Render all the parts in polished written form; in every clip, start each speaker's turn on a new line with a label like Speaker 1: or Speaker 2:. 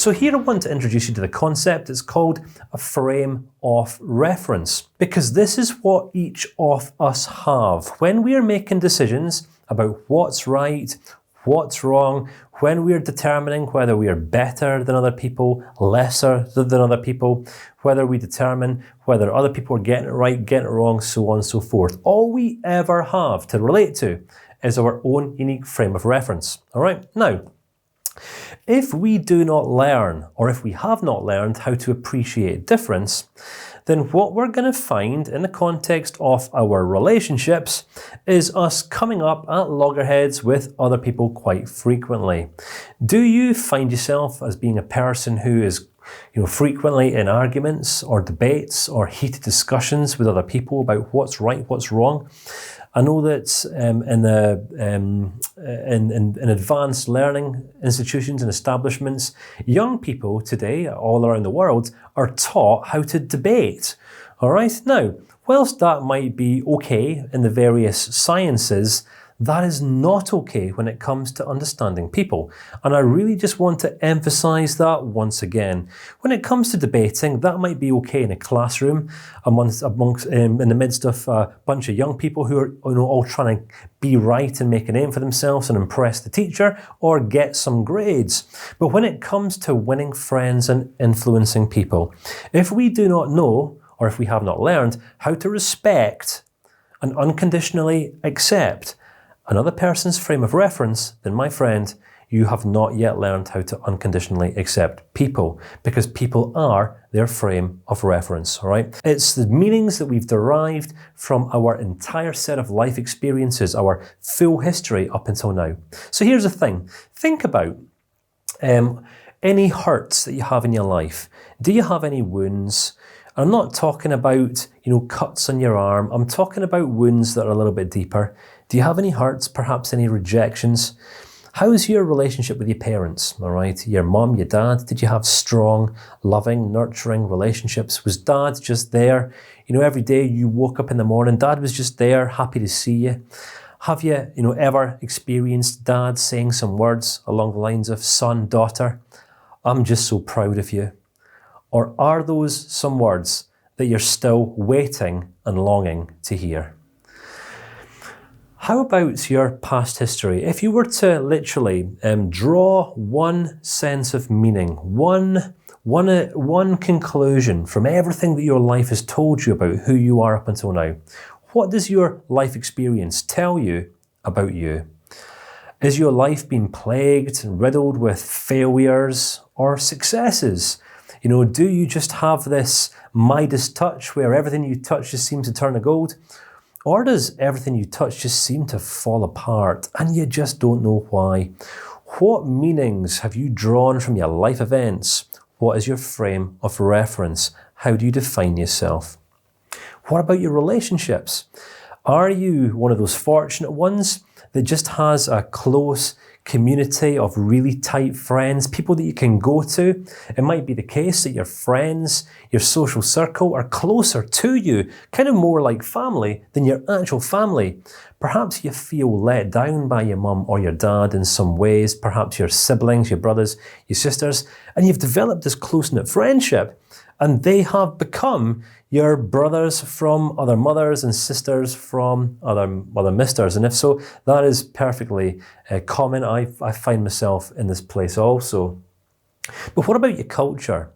Speaker 1: So here I want to introduce you to the concept. It's called a frame of reference, because this is what each of us have when we are making decisions about what's right, what's wrong, when we are determining whether we are better than other people, lesser than other people, whether we determine whether other people are getting it right, getting it wrong, so on and so forth. All we ever have to relate to is our own unique frame of reference. All right? Now, if we do not learn, or if we have not learned how to appreciate difference, then what we're going to find in the context of our relationships is us coming up at loggerheads with other people quite frequently. Do you find yourself as being a person who is, frequently in arguments or debates or heated discussions with other people about what's right, what's wrong? I know that in advanced learning institutions and establishments, young people today all around the world are taught how to debate. All right, now, whilst that might be okay in the various sciences, that is not okay when it comes to understanding people. And I really just want to emphasize that once again. When it comes to debating, that might be okay in a classroom amongst in the midst of a bunch of young people who are all trying to be right and make a name for themselves and impress the teacher or get some grades. But when it comes to winning friends and influencing people, if we do not know, or if we have not learned how to respect and unconditionally accept another person's frame of reference, then my friend, you have not yet learned how to unconditionally accept people, because people are their frame of reference, all right? It's the meanings that we've derived from our entire set of life experiences, our full history up until now. So here's the thing. Think about any hurts that you have in your life. Do you have any wounds? I'm not talking about, cuts on your arm. I'm talking about wounds that are a little bit deeper. Do you have any hurts, perhaps any rejections? How's your relationship with your parents, all right? Your mom, your dad, did you have strong, loving, nurturing relationships? Was dad just there? Every day you woke up in the morning, dad was just there, happy to see you. Have you, ever experienced dad saying some words along the lines of, son, daughter, I'm just so proud of you? Or are those some words that you're still waiting and longing to hear? How about your past history? If you were to literally draw one sense of meaning, one conclusion from everything that your life has told you about who you are up until now, what does your life experience tell you about you? Is your life being plagued and riddled with failures or successes? Do you just have this Midas touch where everything you touch just seems to turn to gold? Or does everything you touch just seem to fall apart and you just don't know why? What meanings have you drawn from your life events? What is your frame of reference? How do you define yourself? What about your relationships? Are you one of those fortunate ones that just has a close community of really tight friends, people that you can go to? It might be the case that your friends, your social circle are closer to you, kind of more like family than your actual family. Perhaps you feel let down by your mum or your dad in some ways, perhaps your siblings, your brothers, your sisters, and you've developed this close-knit friendship, and they have become your brothers from other mothers and sisters from other misters. And if so, that is perfectly common. I find myself in this place also. But what about your culture?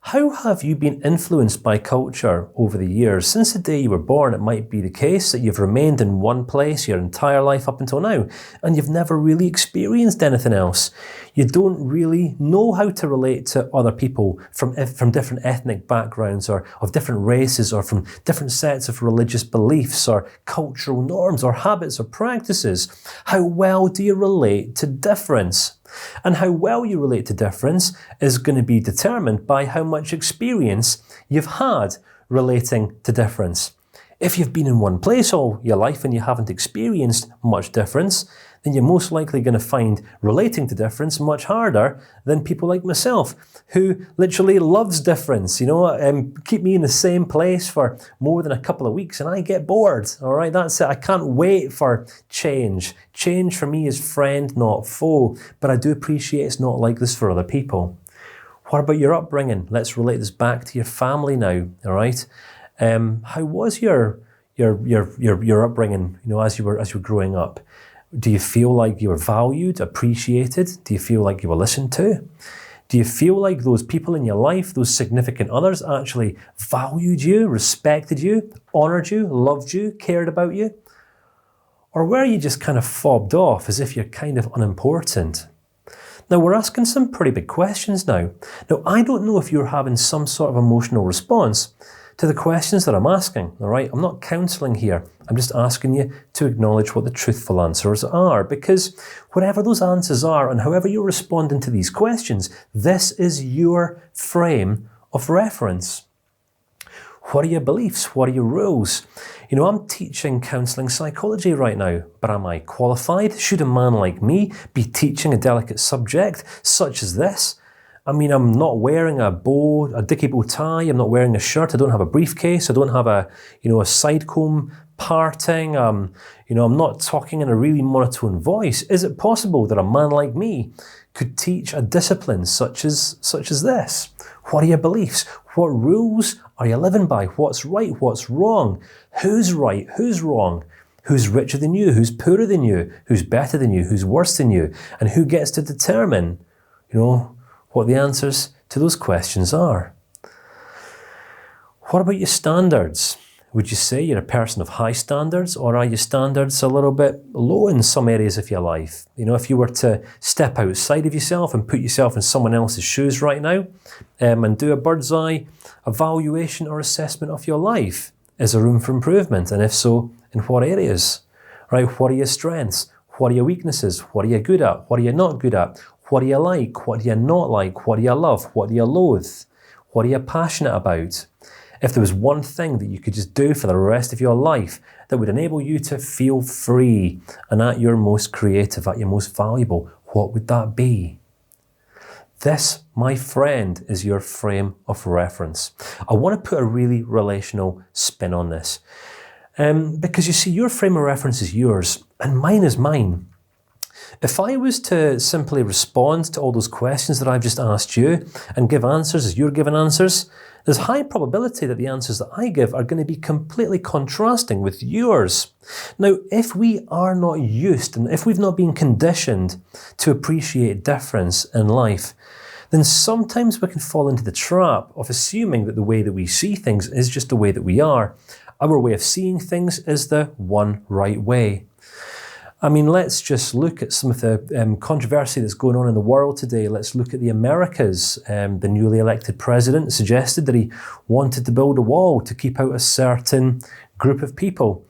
Speaker 1: How have you been influenced by culture over the years? Since the day you were born, it might be the case that you've remained in one place your entire life up until now, and you've never really experienced anything else. You don't really know how to relate to other people from different ethnic backgrounds or of different races or from different sets of religious beliefs or cultural norms or habits or practices. How well do you relate to difference? And how well you relate to difference is going to be determined by how much experience you've had relating to difference. If you've been in one place all your life and you haven't experienced much difference, then you're most likely going to find relating to difference much harder than people like myself, who literally loves difference. Keep me in the same place for more than a couple of weeks and I get bored. All right, that's it. I can't wait for change. Change for me is friend, not foe. But I do appreciate it's not like this for other people. What about your upbringing? Let's relate this back to your family now. All right, how was your upbringing? As you were growing up, do you feel like you were valued, appreciated? Do you feel like you were listened to? Do you feel like those people in your life, those significant others, actually valued you, respected you, honoured you, loved you, cared about you? Or were you just kind of fobbed off as if you're kind of unimportant? Now, we're asking some pretty big questions now. Now, I don't know if you're having some sort of emotional response to the questions that I'm asking, all right? I'm not counselling here. I'm just asking you to acknowledge what the truthful answers are, because whatever those answers are and however you're responding to these questions, this is your frame of reference. What are your beliefs? What are your rules? I'm teaching counselling psychology right now, but am I qualified? Should a man like me be teaching a delicate subject such as this? I'm not wearing a dicky bow tie. I'm not wearing a shirt. I don't have a briefcase. I don't have a side comb parting. I'm not talking in a really monotone voice. Is it possible that a man like me could teach a discipline such as this? What are your beliefs? What rules are you living by? What's right? What's wrong? Who's right? Who's wrong? Who's richer than you? Who's poorer than you? Who's better than you? Who's worse than you? And who gets to determine, what the answers to those questions are? What about your standards? Would you say you're a person of high standards, or are your standards a little bit low in some areas of your life? If you were to step outside of yourself and put yourself in someone else's shoes right now, and do a bird's eye evaluation or assessment of your life, is there room for improvement? And if so, in what areas? Right? What are your strengths? What are your weaknesses? What are you good at? What are you not good at? What do you like? What do you not like? What do you love? What do you loathe? What are you passionate about? If there was one thing that you could just do for the rest of your life that would enable you to feel free and at your most creative, at your most valuable, what would that be? This, my friend, is your frame of reference. I want to put a really relational spin on this. Because you see, your frame of reference is yours and mine is mine. If I was to simply respond to all those questions that I've just asked you and give answers as you're giving answers, there's high probability that the answers that I give are going to be completely contrasting with yours. Now, if we are not used and if we've not been conditioned to appreciate difference in life, then sometimes we can fall into the trap of assuming that the way that we see things is just the way that we are. Our way of seeing things is the one right way. Let's just look at some of the controversy that's going on in the world today. Let's look at the Americas. The newly elected president suggested that he wanted to build a wall to keep out a certain group of people.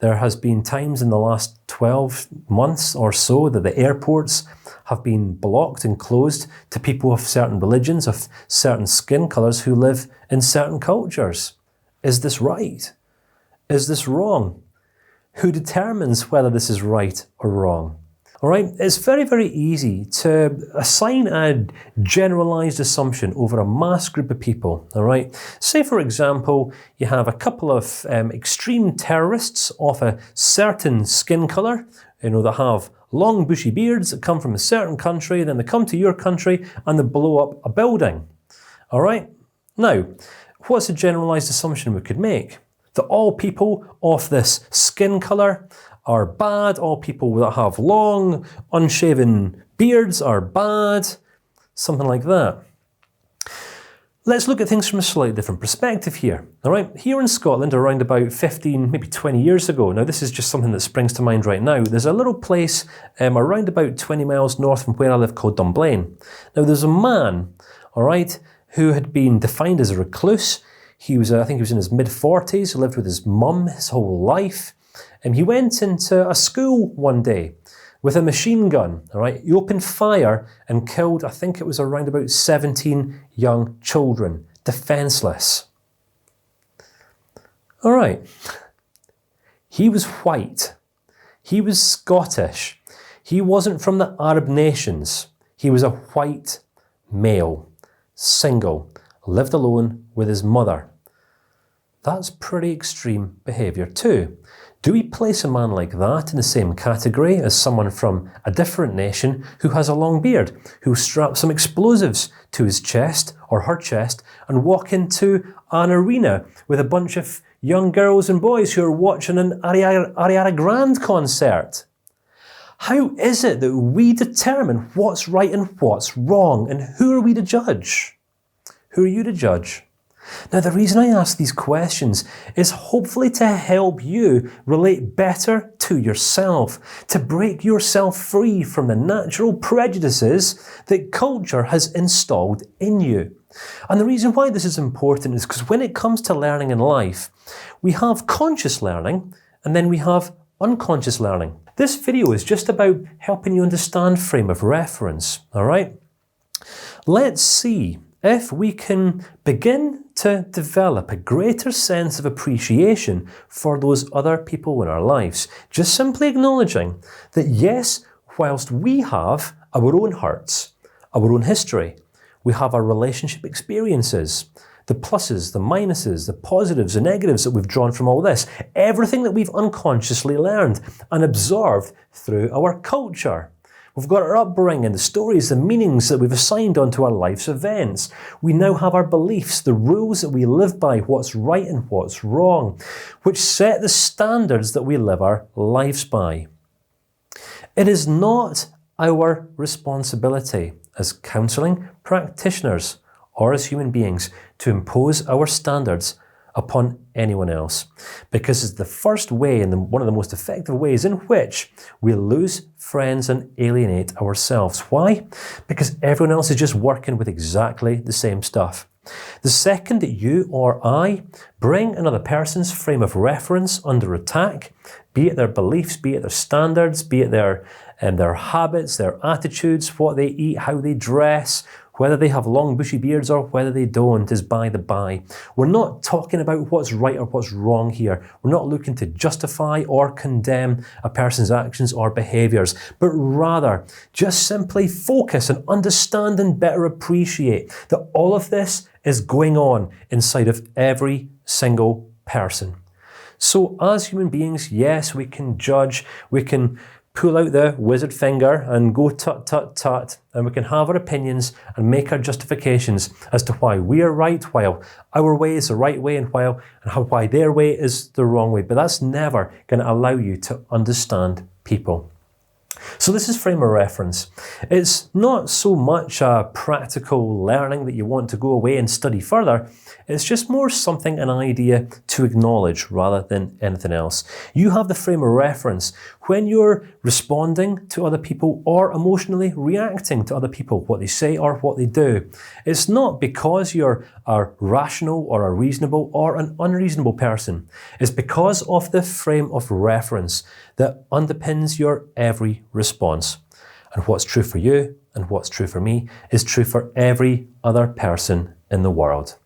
Speaker 1: There has been times in the last 12 months or so that the airports have been blocked and closed to people of certain religions, of certain skin colours who live in certain cultures. Is this right? Is this wrong? Who determines whether this is right or wrong? All right, it's very, very easy to assign a generalized assumption over a mass group of people. All right, say for example, you have a couple of extreme terrorists of a certain skin color, that have long bushy beards that come from a certain country, and then they come to your country and they blow up a building. All right, now, what's a generalized assumption we could make? That all people of this skin colour are bad, all people that have long, unshaven beards are bad, something like that. Let's look at things from a slightly different perspective here. All right, here in Scotland, around about 15, maybe 20 years ago, now this is just something that springs to mind right now, there's a little place around about 20 miles north from where I live called Dunblane. Now there's a man, all right, who had been defined as a recluse. I think he was in his mid-40s, lived with his mum his whole life. And he went into a school one day with a machine gun, all right? He opened fire and killed, I think it was around about 17 young children, defenceless. All right. He was white. He was Scottish. He wasn't from the Arab nations. He was a white male, single, lived alone with his mother. That's pretty extreme behaviour too. Do we place a man like that in the same category as someone from a different nation who has a long beard, who straps some explosives to his chest or her chest and walk into an arena with a bunch of young girls and boys who are watching an Ariana Grande concert? How is it that we determine what's right and what's wrong, and who are we to judge? Who are you to judge? Now, the reason I ask these questions is hopefully to help you relate better to yourself, to break yourself free from the natural prejudices that culture has installed in you. And the reason why this is important is because when it comes to learning in life, we have conscious learning and then we have unconscious learning. This video is just about helping you understand frame of reference, all right? Let's see if we can begin to develop a greater sense of appreciation for those other people in our lives. Just simply acknowledging that yes, whilst we have our own hurts, our own history, we have our relationship experiences, the pluses, the minuses, the positives, the negatives that we've drawn from all this, everything that we've unconsciously learned and absorbed through our culture. We've got our upbringing, the stories, the meanings that we've assigned onto our life's events. We now have our beliefs, the rules that we live by, what's right and what's wrong, which set the standards that we live our lives by. It is not our responsibility as counselling practitioners or as human beings to impose our standards upon anyone else, because it's the first way and one of the most effective ways in which we lose friends and alienate ourselves. Why? Because everyone else is just working with exactly the same stuff. The second that you or I bring another person's frame of reference under attack, be it their beliefs, be it their standards, be it their habits, their attitudes, what they eat, how they dress, whether they have long bushy beards or whether they don't is by the by. We're not talking about what's right or what's wrong here. We're not looking to justify or condemn a person's actions or behaviours, but rather just simply focus and understand and better appreciate that all of this is going on inside of every single person. So as human beings, yes, we can judge, we can pull out the wizard finger and go tut tut tut, and we can have our opinions and make our justifications as to why we are right, while our way is the right way, and why their way is the wrong way. But that's never going to allow you to understand people. So this is frame of reference. It's not so much a practical learning that you want to go away and study further. It's just more something, an idea to acknowledge rather than anything else. You have the frame of reference when you're responding to other people or emotionally reacting to other people, what they say or what they do. It's not because you're a rational or a reasonable or an unreasonable person. It's because of the frame of reference that underpins your every response. And what's true for you and what's true for me is true for every other person in the world.